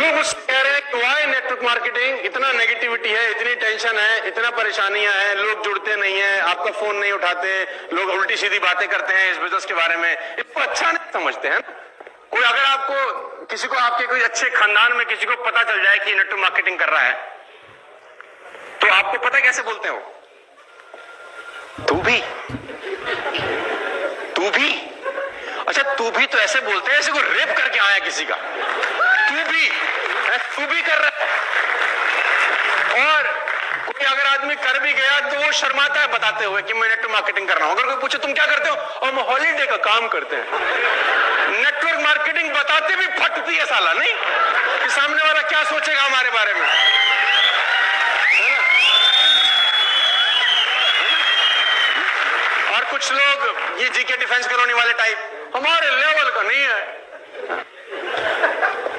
लोग मुझसे कह रहे हैं कि वाई नेटवर्क मार्केटिंग, इतना नेगेटिविटी है, इतनी टेंशन है, इतना परेशानियां हैं, लोग जुड़ते नहीं हैं, आपका फोन नहीं उठाते, लोग उल्टी सीधी बातें करते हैं इस बिजनेस के बारे में, इसको अच्छा नहीं समझते हैं। कोई अगर आपको किसी को आपके कोई अच्छे खानदान में किसी को पता चल जाए कि नेटवर्क मार्केटिंग कर रहा है तो आपको पता कैसे बोलते हो? तू भी अच्छा, तू भी तो ऐसे बोलते हैं जैसे कोई रेप करके आया किसी का। तू भी कर रहा है। और कोई अगर आदमी कर भी गया तो वो शर्माता है बताते हुए कि मैं नेटवर्क मार्केटिंग कर रहा हूं। अगर कोई पूछे तुम क्या करते हो, और हम हॉलीडे का काम करते हैं। नेटवर्क मार्केटिंग बताते भी फटती है साला, नहीं कि सामने वाला क्या सोचेगा हमारे बारे में। और कुछ लोग ये जीके डिफेंस कॉलोनी वाले टाइप, हमारे लेवल का नहीं है,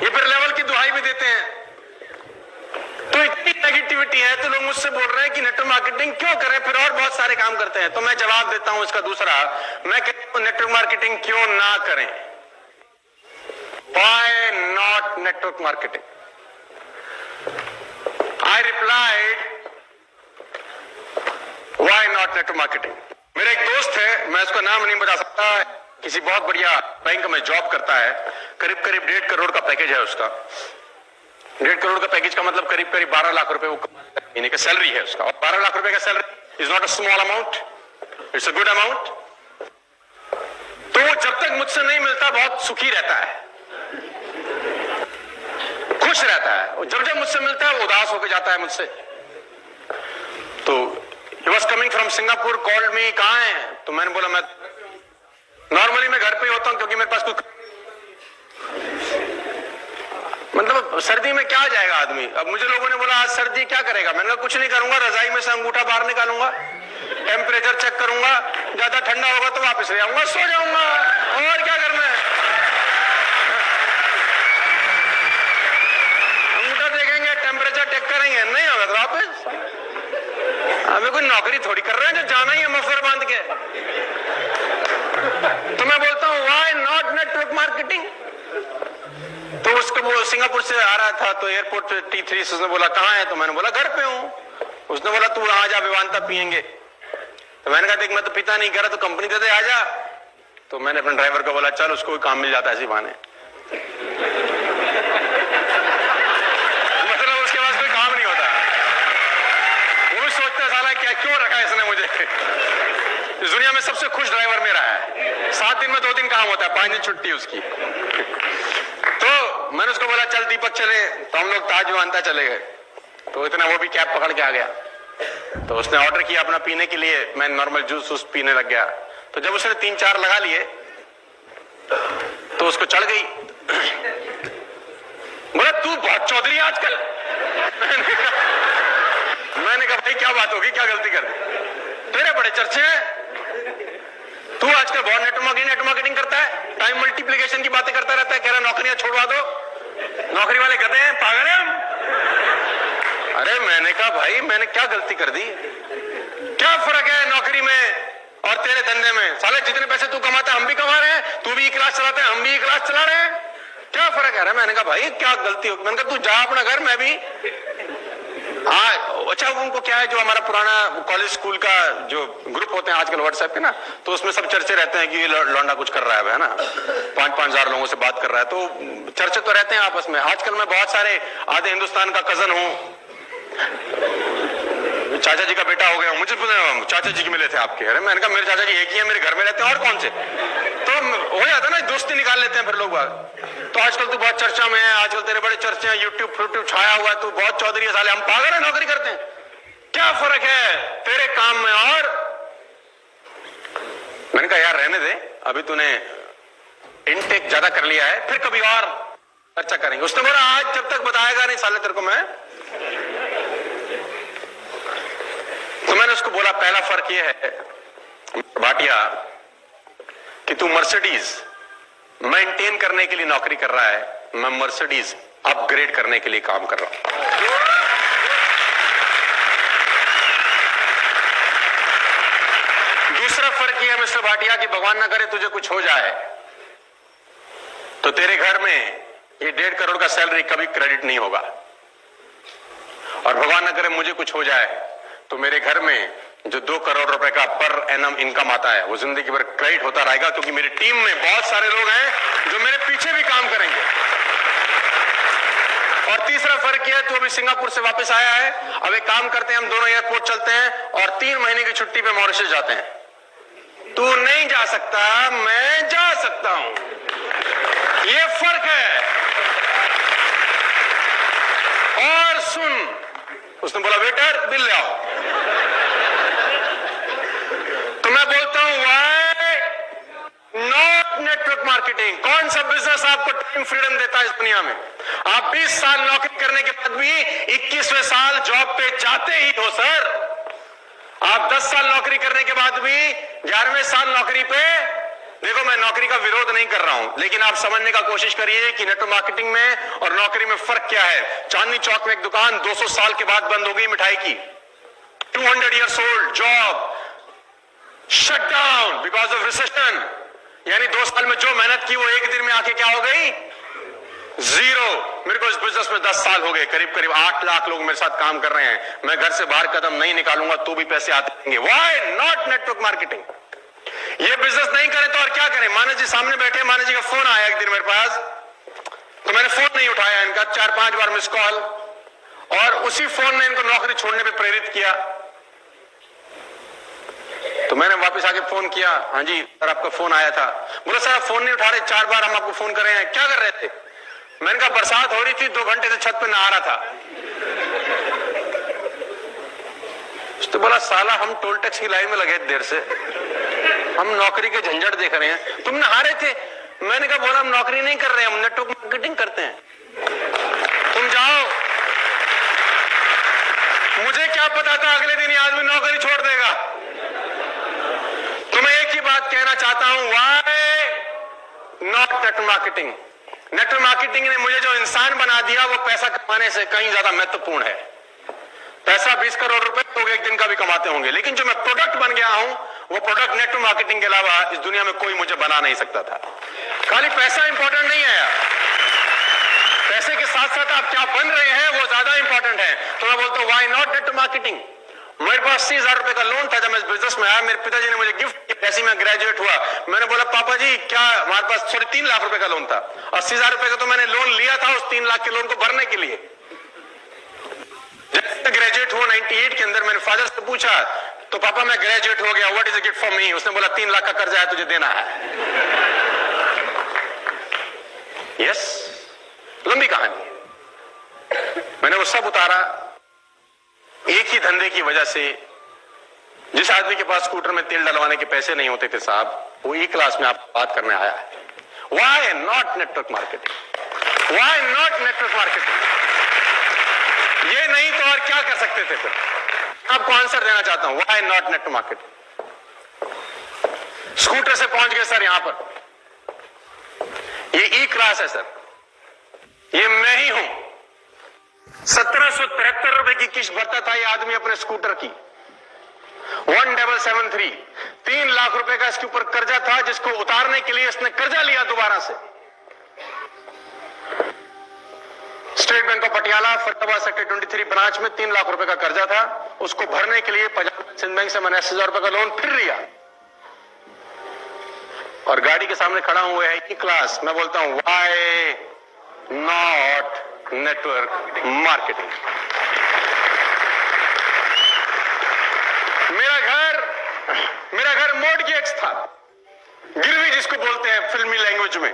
ये फिर लेवल की दुहाई भी देते हैं। तो इतनी नेगेटिविटी है तो लोग मुझसे बोल रहे हैं कि नेटवर्क मार्केटिंग क्यों करें, फिर और बहुत सारे काम करते हैं। तो मैं जवाब देता हूं इसका दूसरा, मैं कहता हूं नेटवर्क मार्केटिंग क्यों ना करें। Why not network marketing? I replied, why not network marketing? मेरा एक दोस्त है, मैं उसका नाम नहीं बता सकता, किसी बहुत बढ़िया बैंक में जॉब करता है, करीब 1.5 करोड़ का पैकेज है उसका। 1.5 करोड़ का पैकेज का मतलब करीब 12 लाख रुपए वो महीने का सैलरी है उसका। और 12 लाख रुपए का salary is not a small amount, it's a good amount. तो वो जब तक मुझसे नहीं मिलता बहुत सुखी रहता है, खुश रहता है, और जब मुझसे मिलता है वो उदास होकर जाता है मुझसे। तो he was coming from Singapore, called me, कहाँ है? तो मैंने बोला मैं नॉर्मली मैं घर पे ही होता हूं क्योंकि मेरे पास कुछ, मतलब सर्दी में क्या जाएगा आदमी। अब मुझे लोगों ने बोला आज सर्दी क्या करेगा, मैंने कहा कुछ नहीं करूंगा, रजाई में से अंगूठा बाहर निकालूंगा, टेम्परेचर चेक करूंगा, ज्यादा ठंडा होगा तो वापस ले आऊंगा, सो जाऊंगा, और क्या करना है। अंगूठा देखेंगे, टेम्परेचर चेक करेंगे, नहीं होगा तो वापस। हमें कोई नौकरी थोड़ी कर रहे हैं जो जाना ही है मफलर बांध के। तो मैं बोलता हूं व्हाई नॉट नेटवर्क मार्केटिंग। तो उसको वो सिंगापुर से आ रहा था तो एयरपोर्ट पे T3 उसने बोला कहाँ है, तो मैंने बोला घर पे हूं। उसने बोला तू आ जा, विवांता पियेंगे। तो मैंने कहा देख मैं तो पिता नहीं कर रहा, तो कंपनी दे दे, आ जा। तो मैंने अपने ड्राइवर को बोला चल उसको काम मिल जाता है इसी बहाने। मतलब उसके पास कोई काम नहीं होता, वो भी सोचता साला क्या क्यों रखा इसने मुझे। इस दुनिया में सबसे खुश ड्राइवर मेरा है, 7 दिन में 2 दिन काम होता है, 5 दिन छुट्टी उसकी। तो मैंने उसको बोला चल दीपक चले, तो हम लोग ताज विवांता चले गए। तो इतना वो भी कैब पकड़ के आ गया। तो उसने ऑर्डर किया अपना पीने के लिए, मैं नॉर्मल जूस पीने लग गया। तो जब उसने 3-4 लगा लिए तो उसको चढ़ गई। बोला तू बहुत चौधरी आजकल। मैंने कहा भाई क्या बात होगी, क्या गलती कर दी, तेरे बड़े चर्चे हैं, तू आजकल बहुत नेटवर्क मार्केटिंग करता है, टाइम मल्टीप्लिकेशन की बातें करता रहता है, कह रहा नौकरियां छोड़वा दो, नौकरी वाले गधे हैं, पागल हैं हम। अरे मैंने कहा भाई मैंने क्या गलती कर दी, क्या फर्क है नौकरी में और तेरे धंधे में, साले जितने पैसे तू कमाता है हम भी कमा रहे हैं, तू भी क्लास चलाता है हम भी क्लास चला रहे हैं, क्या फर्क है। मैंने कहा भाई क्या गलती हो, मैंने कहा तू जा अपना घर, मैं भी। हाँ अच्छा, उनको क्या है जो हमारा पुराना कॉलेज स्कूल का जो ग्रुप होते हैं आजकल व्हाट्सएप पे ना, तो उसमें सब चर्चे रहते हैं कि ये लौंडा कुछ कर रहा है ना, 5-5 हजार लोगों से बात कर रहा है, तो चर्चे तो रहते हैं आपस में। आजकल मैं बहुत सारे आधे हिंदुस्तान का कजन हूँ, चाचा जी का बेटा हो गया, मुझे चाचा जी के मिले थे आपके। अरे मैंने कहा मेरे चाचा जी एक ही है, मेरे घर में रहते हैं और कौन से, तो हो जाता ना दोस्ती निकाल लेते हैं फिर लोग। तो आजकल तू बहुत चर्चा में है, आजकल तेरे बड़े चर्चे हैं, यूट्यूब छाया हुआ है, तू बहुत चौधरी है, साले हम पागल है नौकरी करते हैं, क्या फर्क है तेरे काम में। और मैंने कहा यार रहने दे, अभी तूने इनटेक ज्यादा कर लिया है, फिर कभी और चर्चा करेंगे। उसने बोला आज जब तक बताएगा नहीं साले तेरे को मैं। तो मैंने उसको बोला पहला फर्क ये है भाटिया कि तू मर्सिडीज मेंटेन करने के लिए नौकरी कर रहा है, मैं मर्सिडीज अपग्रेड करने के लिए काम कर रहा हूं। दूसरा फर्क यह है मिस्टर भाटिया कि भगवान ना करे तुझे कुछ हो जाए तो तेरे घर में ये 1.5 करोड़ का सैलरी कभी क्रेडिट नहीं होगा। और भगवान न करे मुझे कुछ हो जाए तो मेरे घर में जो 2 करोड़ रुपए का पर एनम इनकम आता है वो जिंदगी भर क्रेडिट होता रहेगा, क्योंकि मेरी टीम में बहुत सारे लोग हैं जो मेरे पीछे भी काम करेंगे। और तीसरा फर्क यह है, तू अभी सिंगापुर से वापस आया है, अब एक काम करते हैं, हम दोनों एयरपोर्ट चलते हैं और 3 महीने की छुट्टी पे मॉरिशस जाते हैं। तू नहीं जा सकता, मैं जा सकता हूं, ये फर्क है। और सुन, उसने बोला वेटर बिल ले आओ, तो मैं बोलता हूं व्हाई नॉट नेटवर्क मार्केटिंग। कौन सा बिजनेस आपको टाइम फ्रीडम देता है इस दुनिया में? आप 20 साल नौकरी करने के बाद भी 21वें साल जॉब पे जाते ही हो सर। आप 10 साल नौकरी करने के बाद भी 11वें साल नौकरी पे, देखो मैं नौकरी का विरोध नहीं कर रहा हूं, लेकिन आप समझने का कोशिश करिए कि नेटवर्क मार्केटिंग में और नौकरी में फर्क क्या है। चांदनी चौक में एक दुकान 200 साल के बाद बंद हो गई मिठाई की, 200 years old job shut down because of recession. यानी 2 साल में जो मेहनत की वो एक दिन में आके क्या हो गई? जीरो। मेरे को इस बिजनेस में 10 साल हो गए, करीब करीब 8 लाख लोग मेरे साथ काम कर रहे हैं। मैं घर से बाहर कदम नहीं निकालूंगा तो भी पैसे आते रहेंगे। Why not network marketing? ये बिजनेस नहीं करें तो और क्या करें? मानस जी सामने बैठे, मानस जी का फोन आया एक दिन मेरे पास, तो मैंने फोन नहीं उठाया इनका, 4-5 बार मिस कॉल, और उसी फोन ने इनको नौकरी छोड़ने पे प्रेरित किया। तो मैंने वापस आके फोन किया, हाँ जी सर आपका फोन आया था। बोला सर आप फोन नहीं उठा रहे, 4 बार हम आपको फोन कर रहे हैं, क्या कर रहे थे? मैंने कहा बरसात हो रही थी, 2 घंटे से छत पे नहा रहा था। तो बोला साला हम टोल टैक्स की लाइन में लगे देर से, हम नौकरी के झंझट देख रहे हैं, तुम नहा रहे थे? मैंने कहा बोला हम नौकरी नहीं कर रहे हैं, हम नेटवर्क मार्केटिंग करते हैं, तुम जाओ। मुझे क्या पता था अगले दिन ये आदमी नौकरी छोड़ देगा। तो मैं एक ही बात कहना चाहता हूं, why not network marketing? Network marketing ने मुझे जो इंसान बना दिया वो पैसा कमाने से कहीं ज्यादा महत्वपूर्ण है। पैसा 20 करोड़ रुपए लोग एक दिन का भी कमाते होंगे, लेकिन जो मैं प्रोडक्ट बन गया हूं वो प्रोडक्ट नेटवर्क मार्केटिंग के अलावा इस दुनिया में कोई मुझे बना नहीं सकता था। खाली पैसा इंपॉर्टेंट नहीं है यार, पैसे के साथ साथ आप क्या बन रहे हैं वो ज्यादा इंपॉर्टेंट है। तो मैं बोलता हूं व्हाई नॉट नेटवर्क मार्केटिंग? मेरे पास 80,000 रुपए का लोन था जब मैं इस बिजनेस में आया, मेरे पिताजी ने मुझे गिफ्ट किया जैसे मैं ग्रेजुएट हुआ। मैंने बोला पापा जी क्या हमारे पास 3 लाख रुपए का लोन था, 80,000 रुपए का तो मैंने लोन लिया था उस 3 लाख के लोन को भरने के लिए। जब ग्रेजुएट हुआ 98 के अंदर, मैंने फादर से पूछा तो पापा मैं ग्रेजुएट हो गया, what is a gift for me? उसने बोला 3 लाख का कर्जा है तुझे देना है। यस, लंबी कहानी है। मैंने वो सब उतारा एक ही धंधे की वजह से। जिस आदमी के पास स्कूटर में तेल डलवाने के पैसे नहीं होते थे साहब, वो ई क्लास में आपको बात करने आया है। Why not network marketing? Why not network marketing? ये नहीं तो और क्या कर सकते थे फिर? आपको आंसर देना चाहता हूं, why not network marketing? Scooter से पहुंच गए सर यहां पर, ये ई क्लास है सर, ये मैं ही हूं। 1773 रुपए की किस्त भरता था ये आदमी अपने स्कूटर की, 1773। 3 लाख रुपए का इसके ऊपर कर्जा था जिसको उतारने के लिए इसने कर्जा लिया दोबारा से। State bank of Patiala Faridabad sector 23 branch में 3 लाख रुपए का कर्जा था, उसको भरने के लिए पंजाब सिंध बैंक से मैंने 80,000 रुपए का लोन फिर लिया, और गाड़ी के सामने खड़ा हुआ है ई क्लास। मैं बोलता हूं व्हाई नॉट नेटवर्क मार्केटिंग? मेरा घर मॉर्टगेज था, गिरवी जिसको बोलते हैं फिल्मी लैंग्वेज में,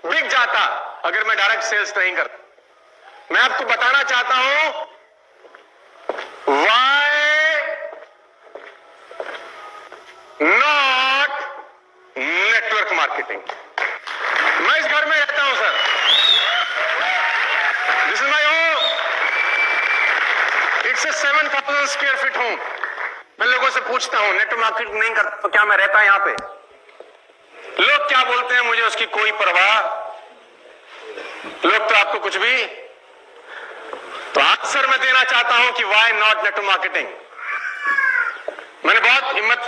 बिक जाता अगर मैं डायरेक्ट सेल्स नहीं करता। मैं आपको बताना चाहता हूं व्हाई नॉट नेटवर्क मार्केटिंग? मैं इस घर में रहता हूं sir, this is my home, it's 7,000 square feet home. मैं लोगों से पूछता हूं नेटवर्क मार्केटिंग नहीं करता तो क्या मैं रहता यहां पे? लोग क्या बोलते हैं मुझे उसकी कोई परवाह, लोग तो आपको कुछ भी। तो आंसर मैं देना चाहता हूं कि व्हाई नॉट नेटवर्क मार्केटिंग? मैंने बहुत हिम्मत